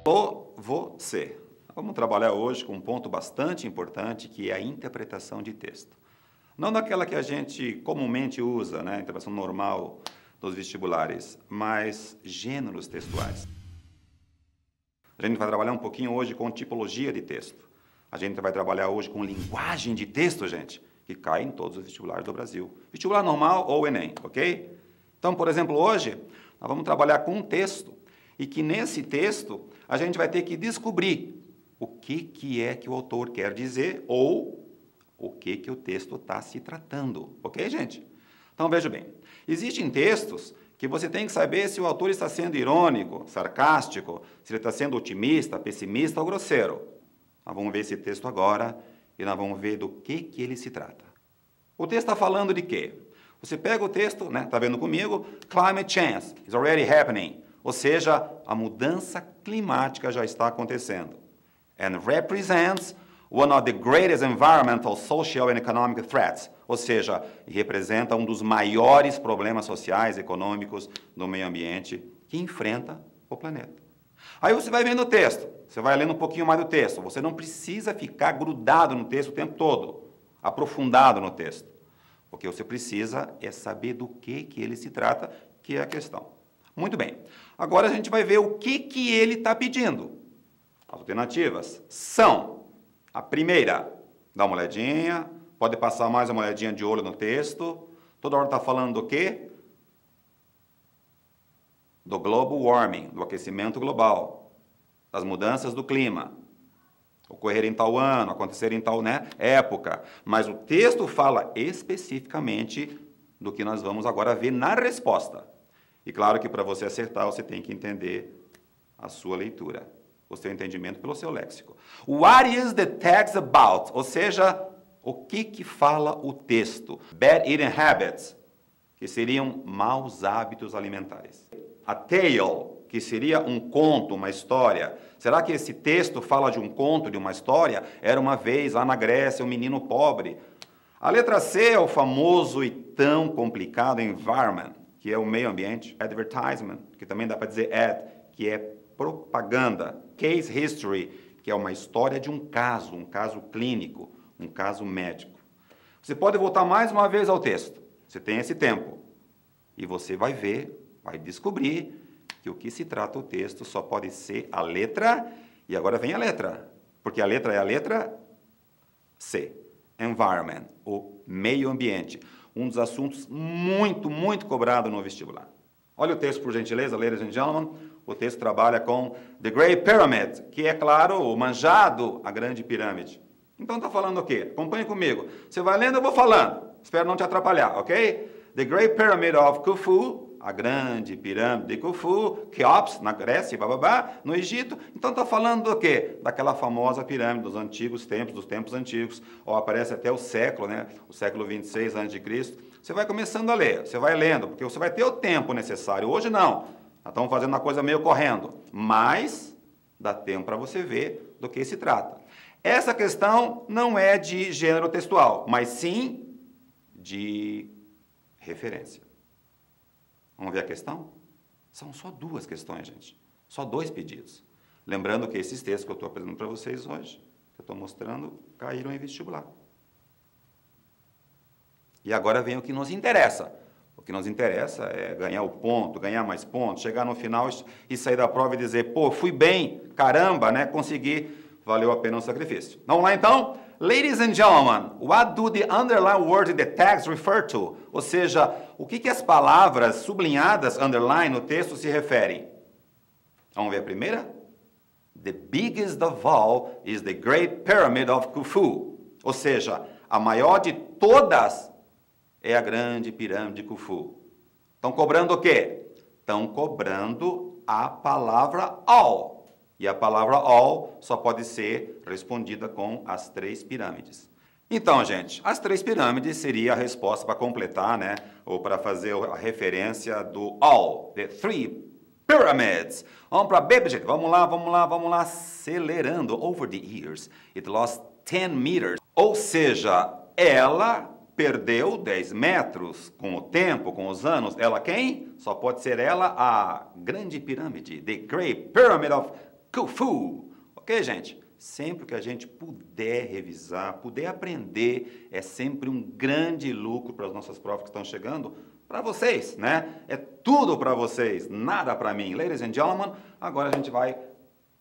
Você. Vamos trabalhar hoje com um ponto bastante importante, que é a interpretação de texto. Não daquela que a gente comumente usa, né, a interpretação normal dos vestibulares, mas gêneros textuais. A gente vai trabalhar um pouquinho hoje com tipologia de texto. A gente vai trabalhar hoje com linguagem de texto, gente, que cai em todos os vestibulares do Brasil. Vestibular normal ou Enem, ok? Então, por exemplo, hoje, nós vamos trabalhar com um texto, e que nesse texto a gente vai ter que descobrir o que é que o autor quer dizer ou o que o texto está se tratando, ok, gente? Então, veja bem, existem textos que você tem que saber se o autor está sendo irônico, sarcástico, se ele está sendo otimista, pessimista ou grosseiro. Nós vamos ver esse texto agora e nós vamos ver do que ele se trata. O texto está falando de quê? Você pega o texto, né, está vendo comigo? Climate change is already happening. Ou seja, a mudança climática já está acontecendo. And represents one of the greatest environmental, social and economic threats. Ou seja, representa um dos maiores problemas sociais e econômicos do meio ambiente que enfrenta o planeta. Aí você vai vendo o texto, você vai lendo um pouquinho mais do texto. Você não precisa ficar grudado no texto o tempo todo, aprofundado no texto. O que você precisa é saber do que ele se trata, que é a questão. Muito bem. Agora a gente vai ver o que ele está pedindo. As alternativas são: a primeira, dá uma olhadinha, pode passar mais uma olhadinha de olho no texto. Toda hora está falando do quê? Do global warming, do aquecimento global, das mudanças do clima. Ocorrer em tal ano, acontecer em tal, né, época. Mas o texto fala especificamente do que nós vamos agora ver na resposta. E claro que para você acertar, você tem que entender a sua leitura, o seu entendimento pelo seu léxico. What is the text about? Ou seja, o que fala o texto? Bad eating habits, que seriam maus hábitos alimentares. A tale, que seria um conto, uma história. Será que esse texto fala de um conto, de uma história? Era uma vez, lá na Grécia, um menino pobre. A letra C é o famoso e tão complicado environment, que é o meio ambiente. Advertisement, que também dá para dizer ad, que é propaganda. Case history, que é uma história de um caso clínico, um caso médico. Você pode voltar mais uma vez ao texto. Você tem esse tempo. E você vai ver, vai descobrir que o que se trata o texto só pode ser a letra, e agora vem a letra, porque a letra é a letra C. Environment, o meio ambiente. Um dos assuntos muito cobrado no vestibular. Olha o texto, por gentileza, ladies and gentlemen. O texto trabalha com The Great Pyramid, que é, claro, o manjado, a grande pirâmide. Então está falando o quê? Acompanhe comigo. Você vai lendo, eu vou falando. Espero não te atrapalhar, ok? The Great Pyramid of Khufu, a grande pirâmide de Khufu, Keops, na Grécia, no Egito. Então está falando do quê? Daquela famosa pirâmide dos antigos tempos, dos tempos antigos, ou aparece até o século, né? O século 26 a.C. Você vai começando a ler, você vai lendo, porque você vai ter o tempo necessário. Hoje não, nós estamos fazendo uma coisa meio correndo, mas dá tempo para você ver do que se trata. Essa questão não é de gênero textual, mas sim de referência. Vamos ver a questão? São só duas questões, gente. Só dois pedidos. Lembrando que esses textos que eu estou apresentando para vocês hoje, que eu estou mostrando, caíram em vestibular. E agora vem o que nos interessa. O que nos interessa é ganhar o ponto, ganhar mais pontos, chegar no final e sair da prova e dizer, pô, fui bem, caramba, né, consegui, valeu a pena o sacrifício. Vamos lá, então? Ladies and gentlemen, what do the underlined words in the text refer to? Ou seja, o que as palavras sublinhadas, underline, no texto se referem? Vamos ver a primeira? The biggest of all is the Great Pyramid of Khufu. Ou seja, a maior de todas é a grande pirâmide de Khufu. Estão cobrando o quê? Estão cobrando a palavra all. E a palavra all só pode ser respondida com as três pirâmides. Então, gente, as três pirâmides seria a resposta para completar, né? Ou para fazer a referência do all, the three pyramids. Vamos para B, gente. Vamos lá. Acelerando. Over the years, it lost 10 meters. Ou seja, ela perdeu 10 metros com o tempo, com os anos. Ela quem? Só pode ser ela, a grande pirâmide, the Great Pyramid of Kung Fu. Ok, gente? Sempre que a gente puder revisar, puder aprender, é sempre um grande lucro para as nossas provas que estão chegando, para vocês, né? É tudo para vocês, nada para mim. Ladies and gentlemen, agora a gente vai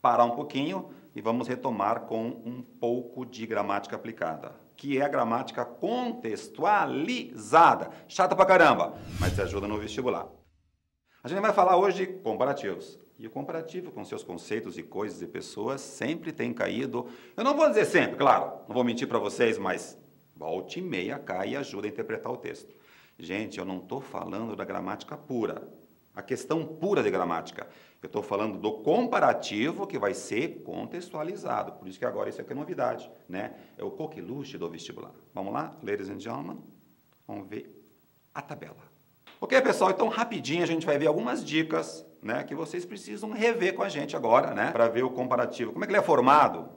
parar um pouquinho e vamos retomar com um pouco de gramática aplicada, que é a gramática contextualizada. Chata pra caramba, mas te ajuda no vestibular. A gente vai falar hoje de comparativos. E o comparativo com seus conceitos e coisas e pessoas sempre tem caído. Eu não vou dizer sempre, claro, não vou mentir para vocês, mas volte e meia cai e ajuda a interpretar o texto. Gente, eu não estou falando da gramática pura, a questão pura de gramática. Eu estou falando do comparativo que vai ser contextualizado. Por isso que agora isso aqui é novidade, né? É o coqueluche do vestibular. Vamos lá, ladies and gentlemen? Vamos ver a tabela. Ok, pessoal? Então, rapidinho, a gente vai ver algumas dicas, né, que vocês precisam rever com a gente agora, né, para ver o comparativo. Como é que ele é formado?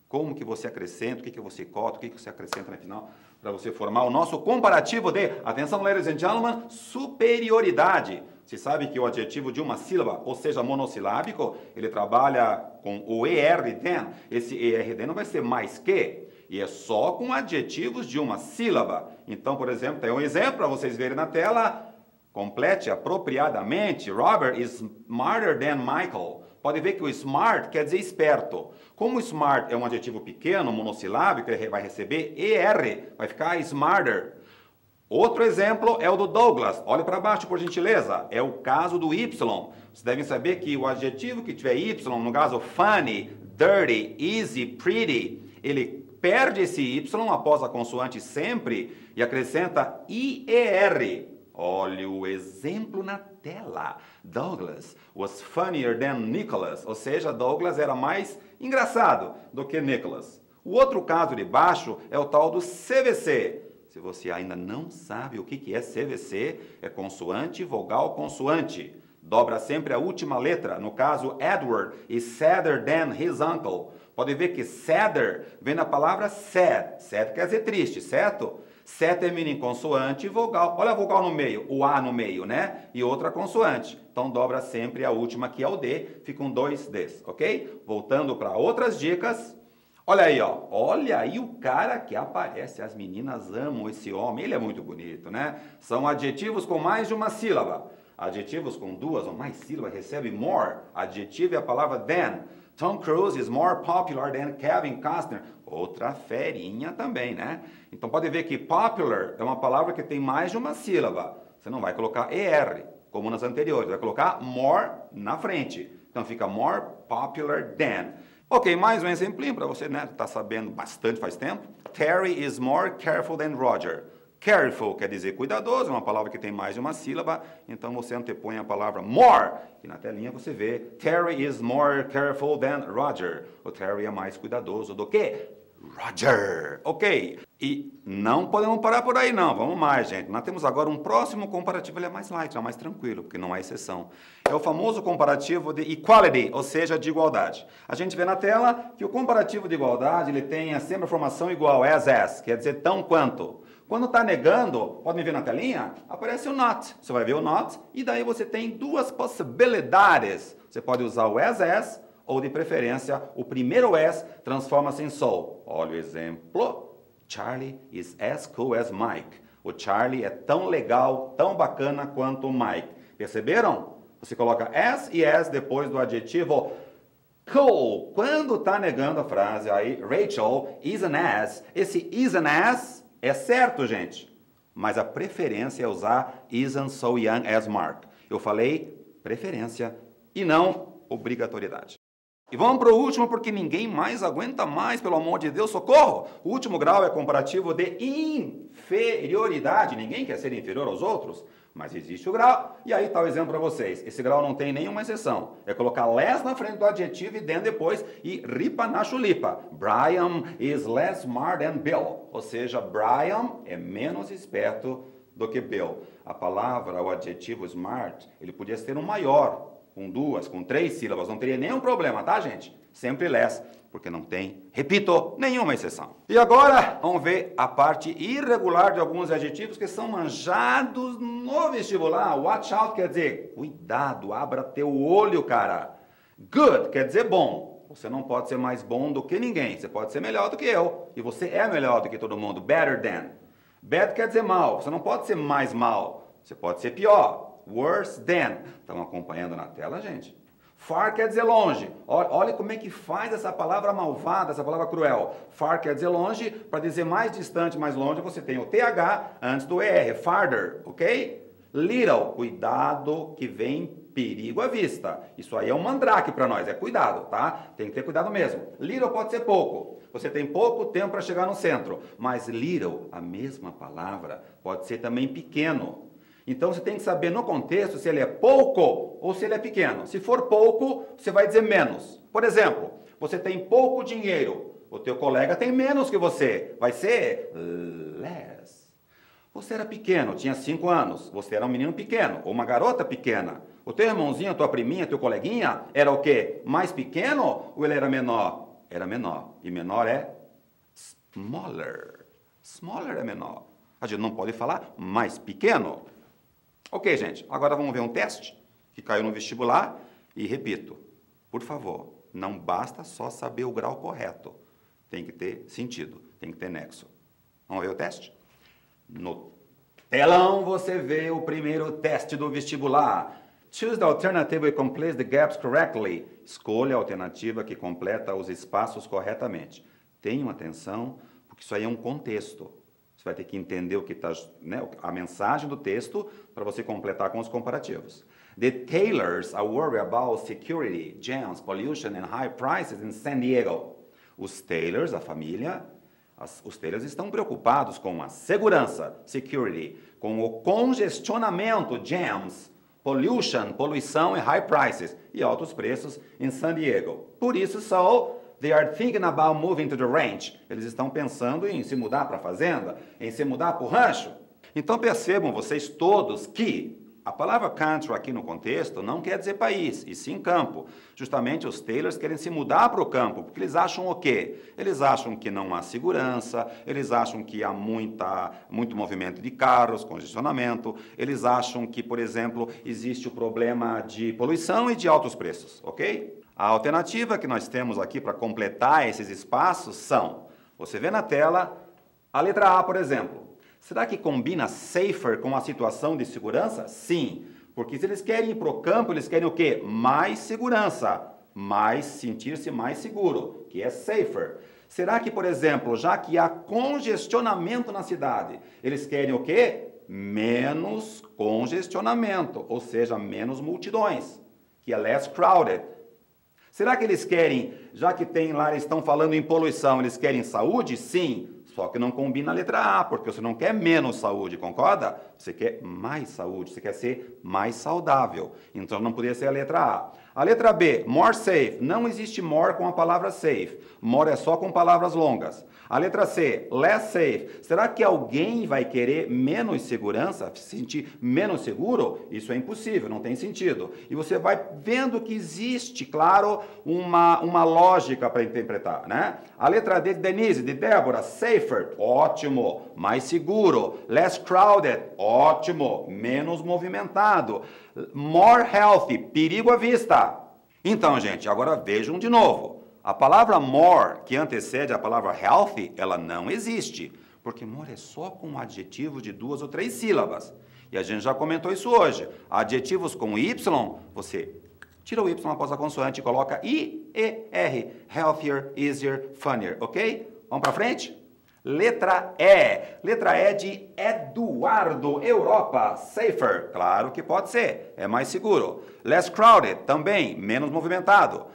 Como que você acrescenta, o que que você corta, o que que você acrescenta no final, para você formar o nosso comparativo de, atenção, ladies and gentlemen, superioridade. Você sabe que o adjetivo de uma sílaba, ou seja, monossilábico, ele trabalha com o ERD. Esse ERD não vai ser mais que, e é só com adjetivos de uma sílaba. Então, por exemplo, tem um exemplo para vocês verem na tela. Complete apropriadamente. Robert is smarter than Michael. Pode ver que o smart quer dizer esperto. Como smart é um adjetivo pequeno, monossilábico, ele vai receber ER, vai ficar smarter. Outro exemplo é o do Douglas. Olhe para baixo, por gentileza. É o caso do Y. Vocês devem saber que o adjetivo que tiver Y, no caso funny, dirty, easy, pretty, ele perde esse Y após a consoante sempre e acrescenta IER. Olhe o exemplo na tela. Douglas was funnier than Nicholas. Ou seja, Douglas era mais engraçado do que Nicholas. O outro caso de baixo é o tal do CVC. Se você ainda não sabe o que é CVC, é consoante, vogal, consoante. Dobra sempre a última letra. No caso, Edward is sadder than his uncle. Pode ver que sadder vem da palavra sad. Sad quer dizer triste, certo? Sé termina em consoante e vogal. Olha a vogal no meio, o A no meio, né? E outra consoante. Então, dobra sempre a última, que é o D. Ficam dois Ds, ok? Voltando para outras dicas. Olha aí, ó. Olha aí o cara que aparece. As meninas amam esse homem. Ele é muito bonito, né? São adjetivos com mais de uma sílaba. Adjetivos com duas ou mais sílabas recebem more. Adjetivo é a palavra than. Tom Cruise is more popular than Kevin Costner. Outra ferinha também, né? Então pode ver que popular é uma palavra que tem mais de uma sílaba. Você não vai colocar ER, como nas anteriores. Vai colocar more na frente. Então fica more popular than. Ok, mais um exemplinho para você, né? Tá sabendo bastante faz tempo. Terry is more careful than Roger. Careful quer dizer cuidadoso, é uma palavra que tem mais de uma sílaba, então você antepõe a palavra more, e na telinha você vê Terry is more careful than Roger. O Terry é mais cuidadoso do que Roger. Ok, e não podemos parar por aí não, vamos mais, gente. Nós temos agora um próximo comparativo, ele é mais light, é mais tranquilo, porque não há exceção. É o famoso comparativo de equality, ou seja, de igualdade. A gente vê na tela que o comparativo de igualdade, ele tem sempre a formação igual, as, quer dizer tão quanto. Quando está negando, podem ver na telinha, aparece o not. Você vai ver o not e daí você tem duas possibilidades. Você pode usar o as, ou de preferência, o primeiro as transforma-se em so. Olha o exemplo. Charlie is as cool as Mike. O Charlie é tão legal, tão bacana quanto o Mike. Perceberam? Você coloca as e as depois do adjetivo cool. Quando está negando a frase aí, Rachel is an ass. Esse is an ass é certo, gente, mas a preferência é usar isn't so young as Mark. Eu falei preferência e não obrigatoriedade. E vamos para o último, porque ninguém mais aguenta mais, pelo amor de Deus, socorro! O último grau é comparativo de inferioridade. Ninguém quer ser inferior aos outros, mas existe o grau. E aí está o exemplo para vocês. Esse grau não tem nenhuma exceção. É colocar less na frente do adjetivo e then depois e ripa na chulipa. Brian is less smart than Bill. Ou seja, Brian é menos esperto do que Bill. A palavra, o adjetivo smart, ele podia ser um maior, com duas, com três sílabas, não teria nenhum problema, tá, gente? Sempre less, porque não tem, repito, nenhuma exceção. E agora, vamos ver a parte irregular de alguns adjetivos que são manjados no vestibular. Watch out quer dizer, cuidado, abra teu olho, cara. Good quer dizer bom. Você não pode ser mais bom do que ninguém. Você pode ser melhor do que eu. E você é melhor do que todo mundo. Better than. Bad quer dizer mal. Você não pode ser mais mal. Você pode ser pior. Worse than. Estão acompanhando na tela, gente? Far quer dizer longe. Olha como é que faz essa palavra malvada, essa palavra cruel. Far quer dizer longe. Para dizer mais distante, mais longe, você tem o TH antes do ER. Farther, ok? Little, cuidado que vem perigo à vista. Isso aí é um mandrake para nós, é cuidado, tá? Tem que ter cuidado mesmo. Little pode ser pouco. Você tem pouco tempo para chegar no centro. Mas little, a mesma palavra, pode ser também pequeno. Então você tem que saber no contexto se ele é pouco ou se ele é pequeno. Se for pouco, você vai dizer menos. Por exemplo, você tem pouco dinheiro. O teu colega tem menos que você. Vai ser less. Você era pequeno, tinha 5 anos. Você era um menino pequeno ou uma garota pequena. O teu irmãozinho, a tua priminha, teu coleguinha, era o quê? Mais pequeno ou ele era menor? Era menor. E menor é smaller. Smaller é menor. A gente não pode falar mais pequeno. Ok, gente. Agora vamos ver um teste que caiu no vestibular. E repito, por favor, não basta só saber o grau correto. Tem que ter sentido, tem que ter nexo. Vamos ver o teste? No telão você vê o primeiro teste do vestibular. Choose the alternative that completes the gaps correctly. Escolha a alternativa que completa os espaços corretamente. Tenham atenção, porque isso aí é um contexto. Você vai ter que entender o que está, né, a mensagem do texto para você completar com os comparativos. The tailors are worried about security, jams, pollution and high prices in San Diego. Os tailors, a família, os tailors estão preocupados com a segurança, security, com o congestionamento, jams, pollution, poluição e high prices, e altos preços em San Diego. Por isso, they are thinking about moving to the ranch. Eles estão pensando em se mudar para a fazenda, em se mudar para o rancho. Então percebam vocês todos que a palavra country aqui no contexto não quer dizer país, e sim campo. Justamente os tailors querem se mudar para o campo, porque eles acham o quê? Eles acham que não há segurança, eles acham que há muito movimento de carros, congestionamento, eles acham que, por exemplo, existe o problema de poluição e de altos preços, ok? A alternativa que nós temos aqui para completar esses espaços são, você vê na tela, a letra A, por exemplo. Será que combina safer com a situação de segurança? Sim, porque se eles querem ir para o campo, eles querem o quê? Mais segurança, sentir-se mais seguro, que é safer. Será que, por exemplo, já que há congestionamento na cidade, eles querem o quê? Menos congestionamento, ou seja, menos multidões, que é less crowded. Será que eles querem, já que tem lá, eles estão falando em poluição, eles querem saúde? Sim. Só que não combina a letra A, porque você não quer menos saúde, concorda? Você quer mais saúde, você quer ser mais saudável. Então não poderia ser a letra A. A letra B, more safe. Não existe more com a palavra safe. More é só com palavras longas. A letra C, less safe. Será que alguém vai querer menos segurança, se sentir menos seguro? Isso é impossível, não tem sentido. E você vai vendo que existe, claro, uma lógica para interpretar, né? A letra D de Denise, de Débora, safer, ótimo, mais seguro. Less crowded, ótimo, menos movimentado. More healthy, perigo à vista. Então, gente, agora vejam de novo. A palavra more, que antecede a palavra healthy, ela não existe, porque more é só com um adjetivo de 2 ou 3 sílabas. E a gente já comentou isso hoje. Adjetivos com Y, você tira o Y após a consoante e coloca I-E-R. Healthier, easier, funnier, ok? Vamos para frente? Letra E. Letra E de Eduardo, Europa. Safer, claro que pode ser, é mais seguro. Less crowded, também, menos movimentado.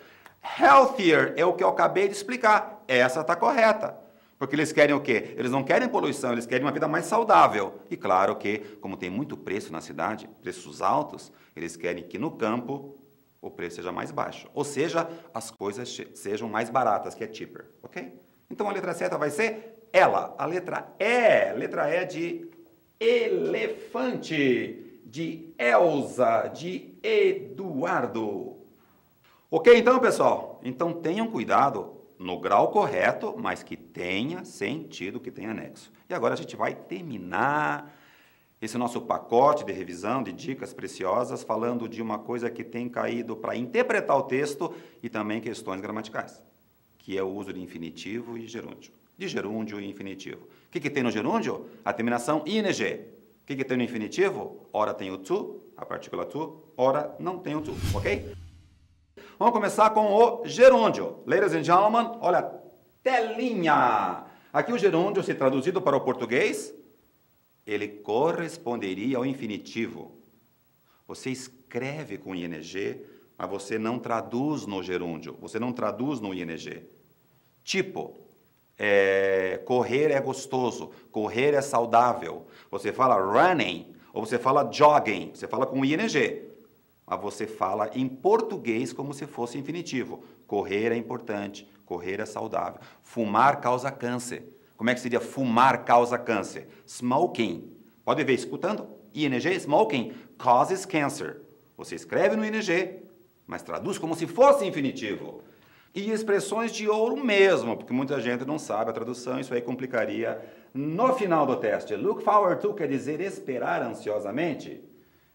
Healthier é o que eu acabei de explicar. Essa está correta. Porque eles querem o quê? Eles não querem poluição, eles querem uma vida mais saudável. E claro que, como tem muito preço na cidade, preços altos, eles querem que no campo o preço seja mais baixo. Ou seja, as coisas sejam mais baratas, que é cheaper. Ok? Então a letra certa vai ser ela. A letra E de elefante, de Elza, de Eduardo. Ok, então, pessoal? Então, tenham cuidado no grau correto, mas que tenha sentido, que tenha anexo. E agora a gente vai terminar Esse nosso pacote de revisão de dicas preciosas falando de uma coisa que tem caído para interpretar o texto e também questões gramaticais, que é o uso de infinitivo e gerúndio. De gerúndio e infinitivo. O que tem no gerúndio? A terminação ing. O que tem no infinitivo? Ora tem o to, a partícula to, ora não tem o to, ok? Vamos começar com o gerúndio. Ladies and gentlemen, olha a telinha. Aqui o gerúndio, se traduzido para o português, ele corresponderia ao infinitivo. Você escreve com ing, mas você não traduz no gerúndio, você não traduz no ing. Tipo, correr é gostoso, correr é saudável. Você fala running, ou você fala jogging, você fala com ing. Mas você fala em português como se fosse infinitivo. Correr é importante, correr é saudável. Fumar causa câncer. Como é que seria fumar causa câncer? Smoking. Pode ver, escutando? ing, smoking, causes cancer. Você escreve no ing, mas traduz como se fosse infinitivo. E expressões de ouro mesmo, porque muita gente não sabe a tradução, isso aí complicaria no final do teste. Look forward to quer dizer esperar ansiosamente.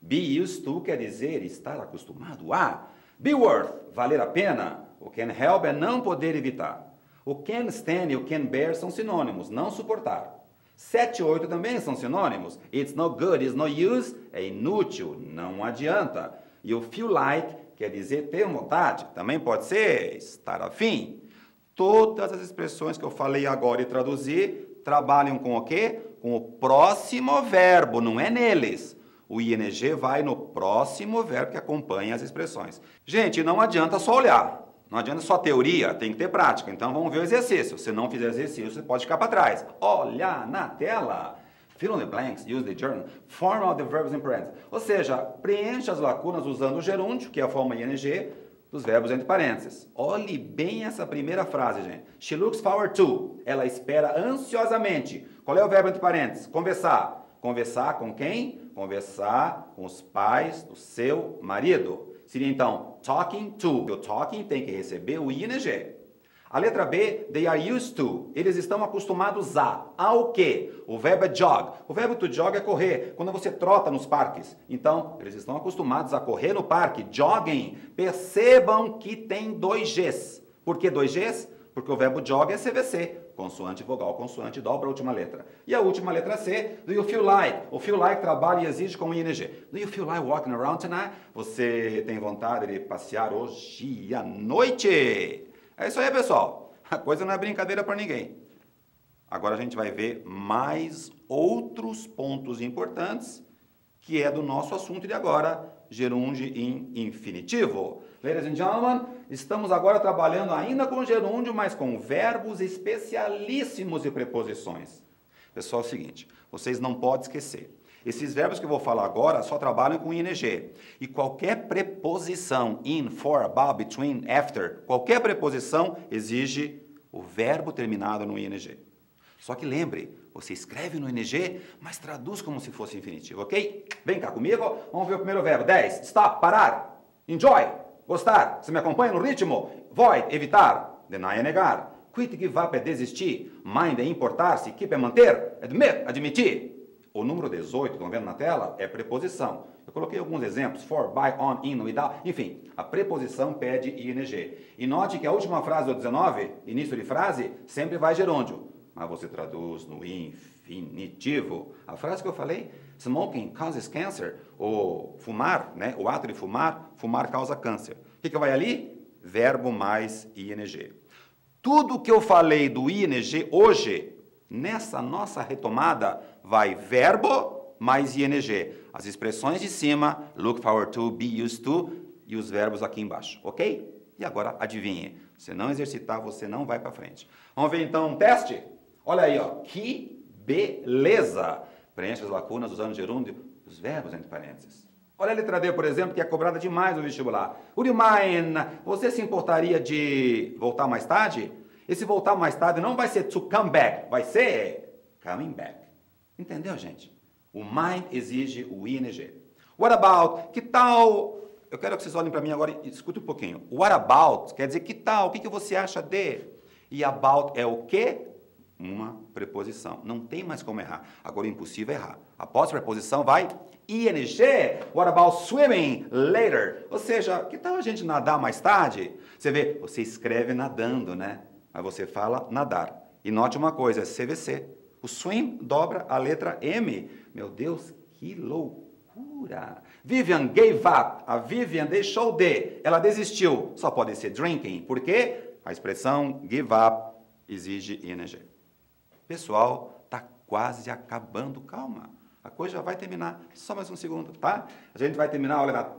Be used to quer dizer estar acostumado a. Be worth, valer a pena. O can help é não poder evitar. O can stand e o can bear são sinônimos, não suportar. 7 e 8 também são sinônimos. It's no good, it's no use, é inútil, não adianta. E o feel like quer dizer ter vontade, também pode ser estar afim. Todas as expressões que eu falei agora e traduzi trabalham com o quê? Com o próximo verbo, não é neles. O ing vai no próximo verbo que acompanha as expressões. Gente, não adianta só olhar. Não adianta só teoria, tem que ter prática. Então vamos ver o exercício. Se não fizer exercício, você pode ficar para trás. Olha na tela. Fill in the blanks, use the journal. Form out the verbs in parentheses. Ou seja, preencha as lacunas usando o gerúndio, que é a forma ing, dos verbos entre parênteses. Olhe bem essa primeira frase, gente. She looks forward to. Ela espera ansiosamente. Qual é o verbo entre parênteses? Conversar. Conversar com quem? Conversar com os pais do seu marido. Seria então talking to. O talking tem que receber o ing. A letra B, they are used to. Eles estão acostumados a. Ao quê? O verbo é jog. O verbo to jog é correr. Quando você trota nos parques. Então, eles estão acostumados a correr no parque. Jogging. Percebam que tem 2 Gs. Por que 2 Gs? Porque o verbo jog é CVC. Consoante, vogal, consoante, dobra a última letra. E a última letra C, do you feel like? O feel like trabalha e exige com ing. Do you feel like walking around tonight? Você tem vontade de passear hoje à noite? É isso aí, pessoal. A coisa não é brincadeira para ninguém. Agora a gente vai ver mais outros pontos importantes, que é do nosso assunto de agora, gerúndio em infinitivo. Ladies and gentlemen, estamos agora trabalhando ainda com gerúndio, mas com verbos especialíssimos e preposições. Pessoal, é o seguinte, vocês não podem esquecer. Esses verbos que eu vou falar agora só trabalham com ing. E qualquer preposição, in, for, about, between, after, qualquer preposição exige o verbo terminado no ing. Só que lembre, você escreve no ing, mas traduz como se fosse infinitivo, ok? Vem cá comigo, vamos ver o primeiro verbo. 10, stop, parar. Enjoy, gostar. Você me acompanha no ritmo? Void, evitar. Deny é negar. Quit, give up é desistir. Mind é importar-se. Keep é manter. Admit, admitir. O número 18, estão vendo na tela, é preposição. Eu coloquei alguns exemplos, for, by, on, in, without, enfim, a preposição pede ing. E note que a última frase do 19, início de frase, sempre vai gerúndio. Mas você traduz no infinitivo. A frase que eu falei, smoking causes cancer, ou fumar, né? O ato de fumar, fumar causa câncer. O que vai ali? Verbo mais ing. Tudo que eu falei do ing hoje, nessa nossa retomada, vai verbo mais ing. As expressões de cima, look forward to, be used to, e os verbos aqui embaixo, ok? E agora, adivinhe, se não exercitar, você não vai para frente. Vamos ver então um teste? Olha aí, ó, que beleza! Preenche as lacunas usando gerúndio, os verbos entre parênteses. Olha a letra D, por exemplo, que é cobrada demais no vestibular. Would you mind? Você se importaria de voltar mais tarde? Esse voltar mais tarde não vai ser to come back, vai ser coming back. Entendeu, gente? O mind exige o ing. What about? Que tal? Eu quero que vocês olhem para mim agora e escutem um pouquinho. What about quer dizer que tal? O que você acha de? E about é o quê? uma preposição. Não tem mais como errar. Agora, o impossível é errar. Após a preposição, vai ing. What about swimming later? Ou seja, que tal a gente nadar mais tarde? Você vê, você escreve nadando, né? Mas você fala nadar. E note uma coisa, é CVC. O swim dobra a letra M. Meu Deus, que loucura! Vivian gave up. A Vivian deixou de. Ela desistiu. Só pode ser drinking. Por quê? A expressão give up exige ing. Pessoal, está quase acabando. Calma. A coisa já vai terminar. Só mais um segundo, tá? A gente vai terminar, olha na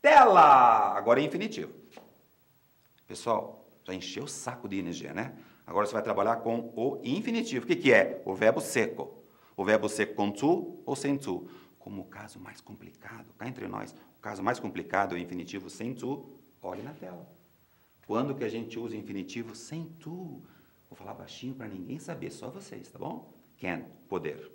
tela. Agora é infinitivo. Pessoal, já encheu o saco de ing, né? Agora você vai trabalhar com o infinitivo. O que é? O verbo seco. O verbo seco com to ou sem to. Como o caso mais complicado, cá entre nós, o caso mais complicado é o infinitivo sem to. Olhe na tela. Quando que a gente usa o infinitivo sem to? Vou falar baixinho para ninguém saber, só vocês, tá bom? Can, poder.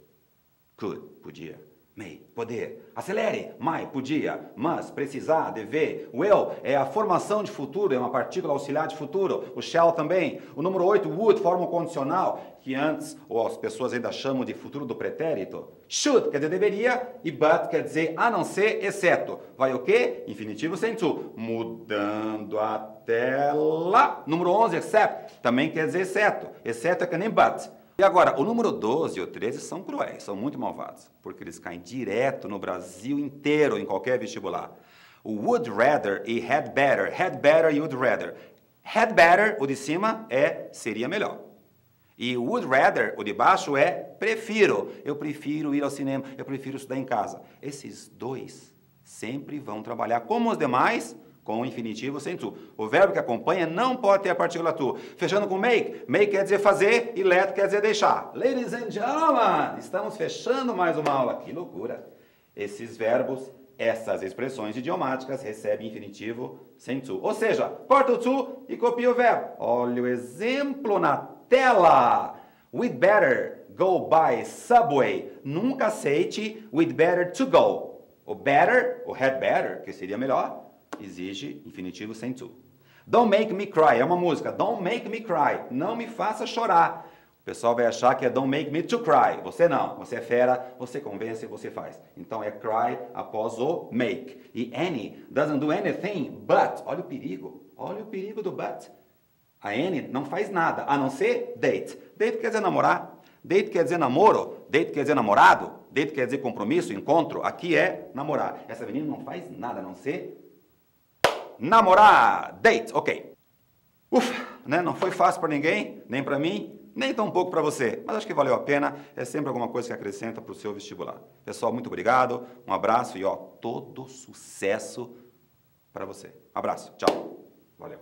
Could, podia. May, poder. Acelere, might, podia. Must, precisar, dever. Will é a formação de futuro, é uma partícula auxiliar de futuro. O shall também. O número 8, would, forma condicional, que antes, ou as pessoas ainda chamam de futuro do pretérito. Should, quer dizer deveria, e but, quer dizer a não ser, exceto. Vai o quê? Infinitivo sem to. Mudando a tela. Número 11, except, também quer dizer exceto. Exceto é que nem but. E agora, o número 12 e o 13 são cruéis, são muito malvados, porque eles caem direto no Brasil inteiro, em qualquer vestibular. O would rather e had better e would rather. Had better, o de cima, é seria melhor. E would rather, o de baixo, é prefiro. Eu prefiro ir ao cinema, eu prefiro estudar em casa. Esses dois sempre vão trabalhar como os demais, com o infinitivo sem to. O verbo que acompanha não pode ter a partícula to. Fechando com make. Make quer dizer fazer e let quer dizer deixar. Ladies and gentlemen, estamos fechando mais uma aula. Que loucura! Esses verbos, essas expressões idiomáticas recebem infinitivo sem to. Ou seja, corta o to e copia o verbo. Olha o exemplo na tela. We'd better go by subway. Nunca aceite we'd better to go. O better, o had better, que seria melhor, exige infinitivo sem to. Don't make me cry, é uma música. Don't make me cry, não me faça chorar. O pessoal vai achar que é don't make me to cry. Você não, você é fera, você convence, você faz. Então é cry após o make. E any doesn't do anything but. Olha o perigo do but. A any não faz nada, a não ser date. Date quer dizer namorar, date quer dizer namoro, date quer dizer namorado, date quer dizer compromisso, encontro. Aqui é namorar. Essa menina não faz nada, a não ser namorar, date, ok. Ufa, né? Não foi fácil para ninguém, nem para mim, nem tão pouco para você. Mas acho que valeu a pena, é sempre alguma coisa que acrescenta para o seu vestibular. Pessoal, muito obrigado, um abraço e ó, todo sucesso para você. Abraço, tchau, valeu.